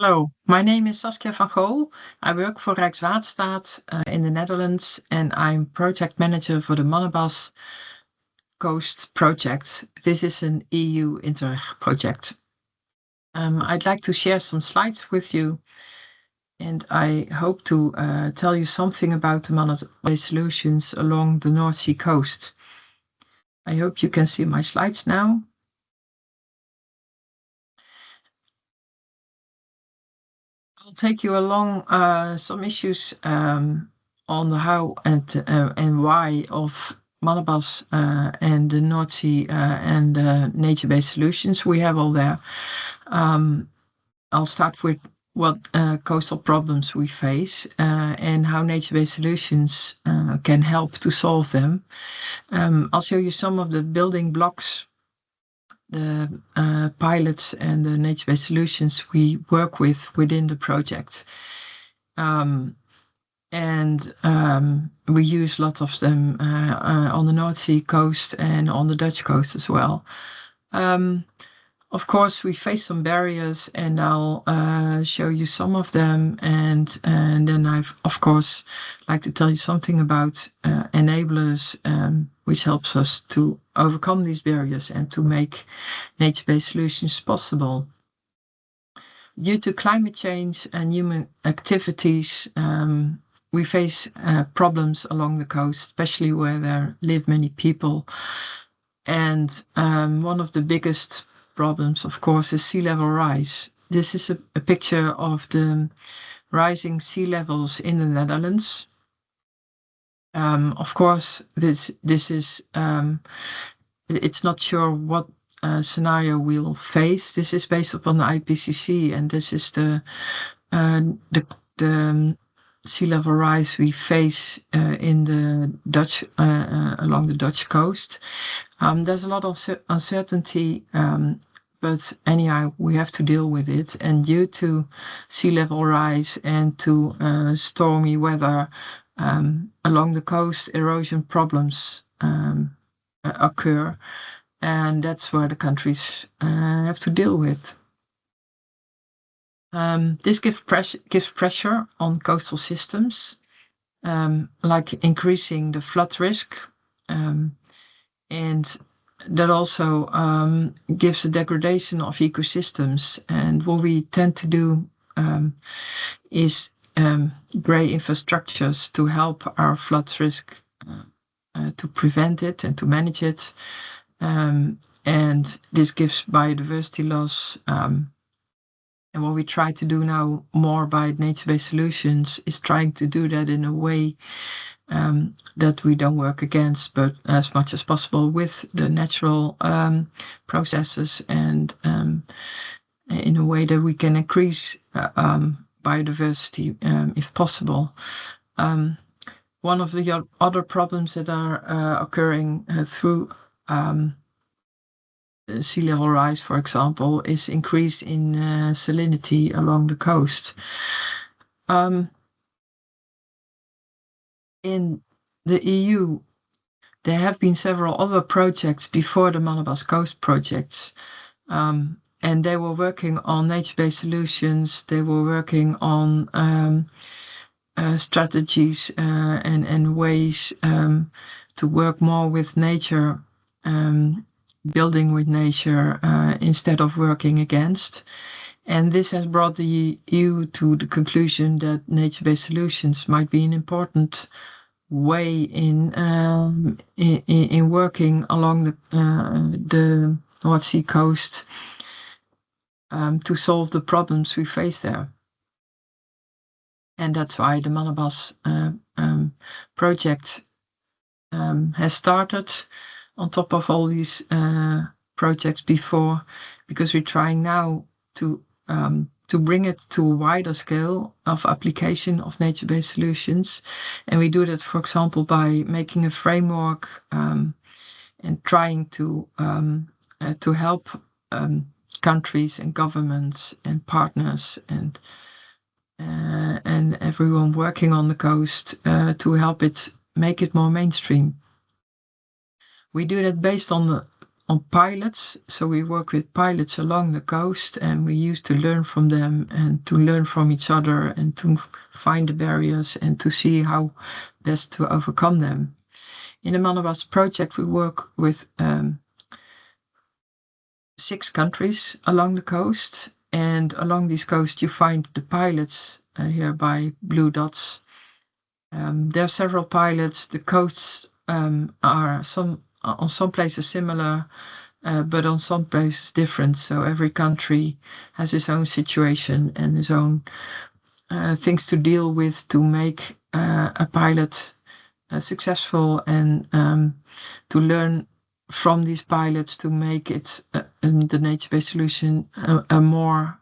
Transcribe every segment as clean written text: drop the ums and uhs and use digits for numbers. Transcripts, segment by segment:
Hello, my name is Saskia van Gool. I work for Rijkswaterstaat in the Netherlands, and I'm project manager for the Mannabas Coast project. This is an EU Interreg project. I'd like to share some slides with you, and I hope to tell you something about the Mannabas solutions along the North Sea coast. I hope you can see my slides now. I'll take you along some issues on the how and why of Mannabas and the North Sea and nature-based solutions we have all there. I'll start with what coastal problems we face and how nature-based solutions can help to solve them. I'll show you some of the building blocks, the pilots and the nature-based solutions we work with within the project. We use lots of them on the North Sea coast and on the Dutch coast as well. Of course, we face some barriers, and I'll show you some of them, and then I've, of course, like to tell you something about enablers, which helps us to overcome these barriers and to make nature-based solutions possible. Due to climate change and human activities, we face problems along the coast, especially where there live many people. And one of the biggest problems, of course, is sea level rise. This is a picture of the rising sea levels in the Netherlands. Of course, this is it's not sure what scenario we'll face. This is based upon the IPCC, and this is the sea level rise we face in the Dutch along the Dutch coast. There's a lot of uncertainty, but anyhow, we have to deal with it. And due to sea level rise and to stormy weather along the coast, erosion problems occur, and that's where the countries have to deal with. This gives pressure on coastal systems, like increasing the flood risk, and that also gives a degradation of ecosystems. And what we tend to do is create infrastructures to help our flood risk, to prevent it and to manage it. And this gives biodiversity loss. And what we try to do now more by nature-based solutions is trying to do that in a way that we don't work against, but as much as possible with the natural processes, and in a way that we can increase biodiversity if possible. One of the other problems that are occurring through sea level rise, for example, is increase in salinity along the coast. In the EU, there have been several other projects before the Mannabas Coast projects, and they were working on nature-based solutions. They were working on strategies and ways to work more with nature, building with nature instead of working against. And this has brought the EU to the conclusion that nature-based solutions might be an important way in working along the North Sea coast to solve the problems we face there. And that's why the Mannabas project has started on top of all these projects before, because we're trying now to bring it to a wider scale of application of nature-based solutions. And we do that, for example, by making a framework and trying to help countries and governments and partners and everyone working on the coast to help it make it more mainstream. We do that based on on pilots. So we work with pilots along the coast, and we used to learn from them and to learn from each other and to find the barriers and to see how best to overcome them. In the Manabas project, we work with 6 countries along the coast, and along these coasts you find the pilots here by blue dots. There are several pilots. The coasts are on some places similar, but on some places different. So every country has its own situation and its own things to deal with to make a pilot successful, and to learn from these pilots to make it the nature-based solution a more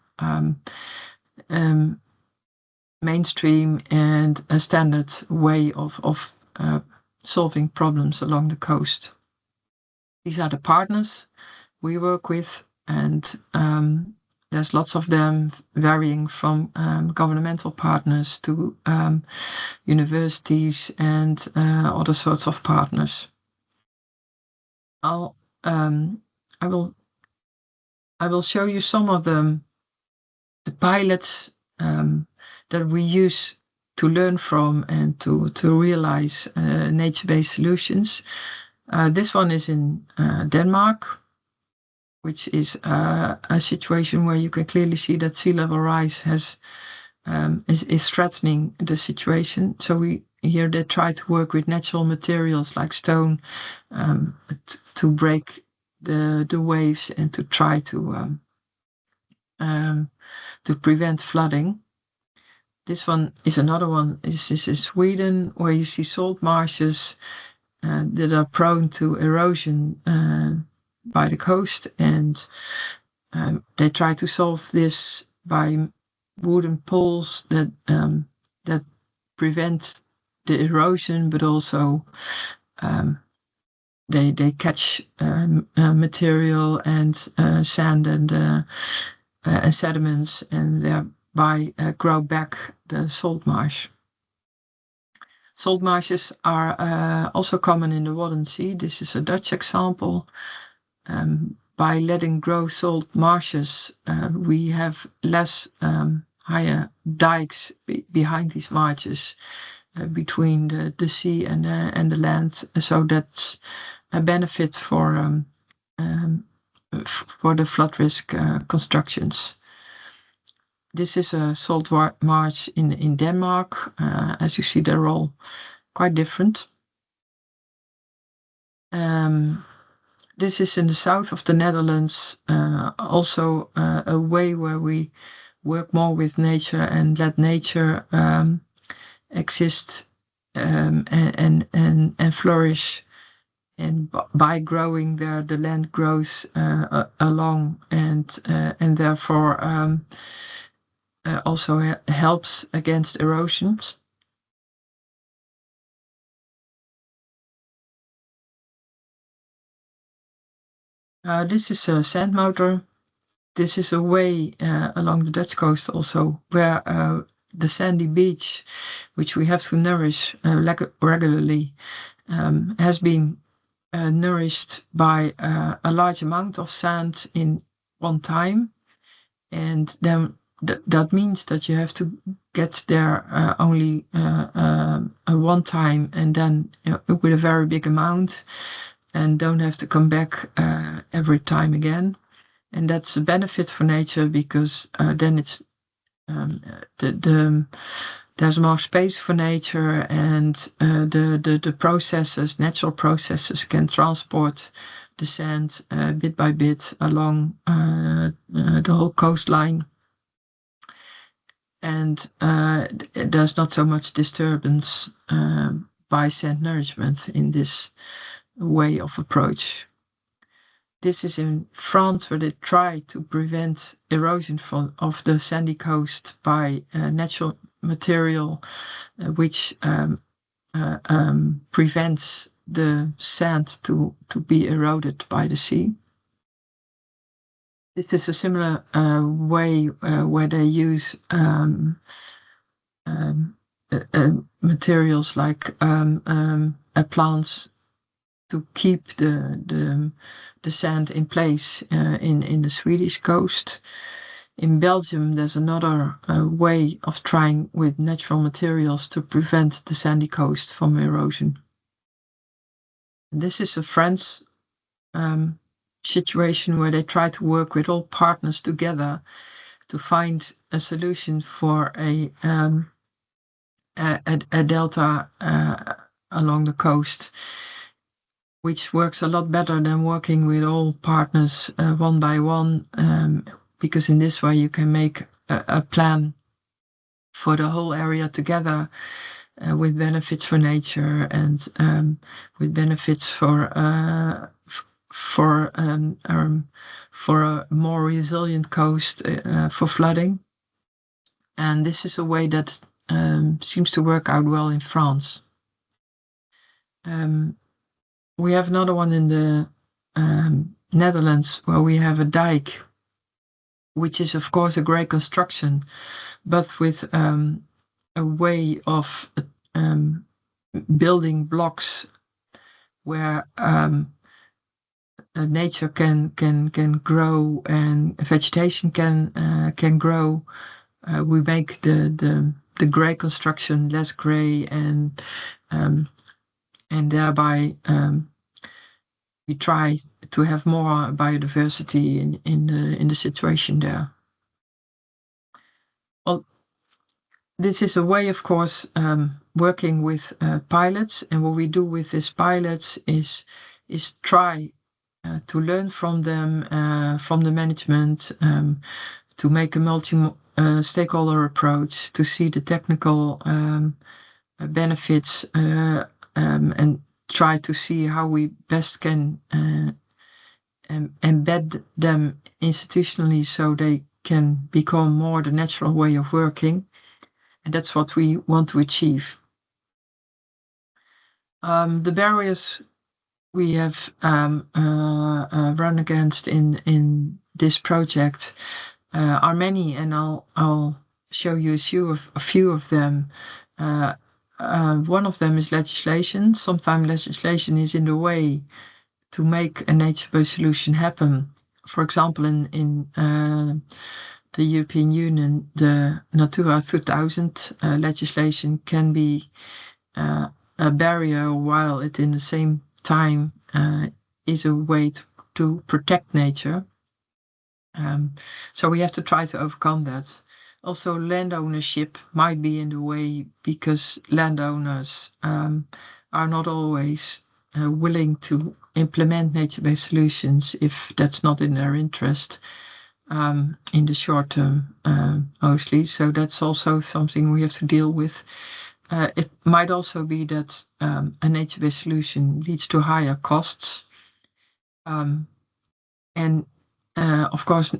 mainstream and a standard way of solving problems along the coast. These are the partners we work with, and there's lots of them, varying from governmental partners to universities and other sorts of partners. I will show you some of the pilots that we use to learn from and to realize nature-based solutions. This one is in Denmark, which is a situation where you can clearly see that sea level rise is threatening the situation. So here they try to work with natural materials like stone to break the waves and to try to prevent flooding. This one is another one. This is in Sweden, where you see salt marshes that are prone to erosion by the coast, and they try to solve this by wooden poles that prevent the erosion, but also they catch material and sand and sediments, and thereby grow back the salt marsh. Salt marshes are also common in the Wadden Sea. This is a Dutch example. By letting grow salt marshes, we have less higher dikes behind these marshes between the sea and the land. So that's a benefit for the flood risk constructions. This is a salt marsh in Denmark. As you see, they're all quite different. This is in the south of the Netherlands, also a way where we work more with nature and let nature exist and flourish. And by growing there, the land grows along, and therefore also helps against erosions. This is a sand motor. This is a way along the Dutch coast also where the sandy beach, which we have to nourish regularly, has been nourished by a large amount of sand in one time. And then that means that you have to get there only one time, and then with a very big amount, and don't have to come back every time again. And that's a benefit for nature, because then it's there's more space for nature, and the processes, natural processes, can transport the sand bit by bit along the whole coastline. And there's not so much disturbance by sand nourishment in this way of approach. This is in France, where they try to prevent erosion of the sandy coast by natural material, which prevents the sand to be eroded by the sea. This is a similar way where they use materials like plants to keep the sand in place in the Swedish coast. In Belgium, there's another way of trying with natural materials to prevent the sandy coast from erosion. This is a French situation where they try to work with all partners together to find a solution for a delta along the coast, which works a lot better than working with all partners one by one, because in this way you can make a plan for the whole area together, with benefits for nature and with benefits for a more resilient coast for flooding. And this is a way that seems to work out well in France. We have another one in the Netherlands where we have a dike, which is of course a great construction, but with a way of building blocks where nature can grow and vegetation can grow. We make the grey construction less grey, and thereby we try to have more biodiversity in the situation there. Well, this is a way, of course, working with pilots, and what we do with these pilots is try to learn from them, from the management, to make a multi-stakeholder approach, to see the technical benefits, and try to see how we best can embed them institutionally so they can become more the natural way of working. And that's what we want to achieve. The barriers we have run against in this project are many, and I'll show you a few of them. One of them is legislation. Sometimes legislation is in the way to make a nature-based solution happen. For example, in the European Union, the Natura 2000 legislation can be a barrier, while it in the same time is a way to protect nature. So we have to try to overcome that. Also, land ownership might be in the way, because landowners are not always willing to implement nature-based solutions if that's not in their interest in the short term, mostly. So that's also something we have to deal with. It might also be that a nature-based solution leads to higher costs. And of course,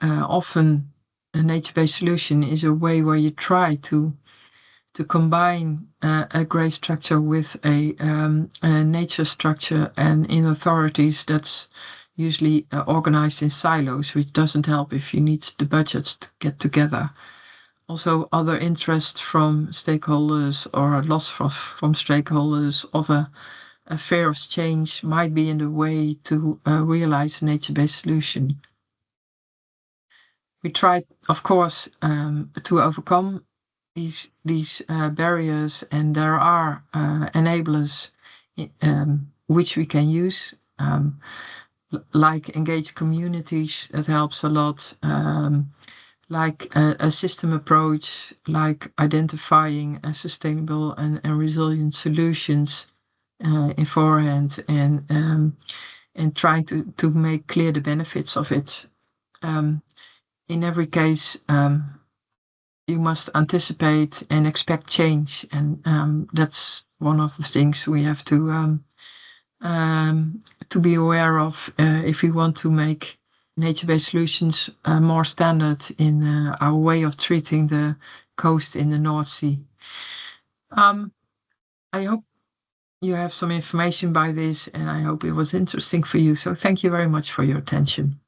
often a nature-based solution is a way where you try to combine a grey structure with a nature structure, and in authorities that's usually organized in silos, which doesn't help if you need the budgets to get together. Also, other interests from stakeholders or loss from stakeholders of a fear of change might be in the way to realize a nature-based solution. We try, of course, to overcome these barriers, and there are enablers which we can use, like engaged communities. That helps a lot. Like a system approach, like identifying sustainable and resilient solutions in forehand, and trying to make clear the benefits of it. In every case, you must anticipate and expect change, and that's one of the things we have to be aware of if we want to make nature-based solutions more standard in our way of treating the coast in the North Sea. I hope you have some information by this, and I hope it was interesting for you. So thank you very much for your attention.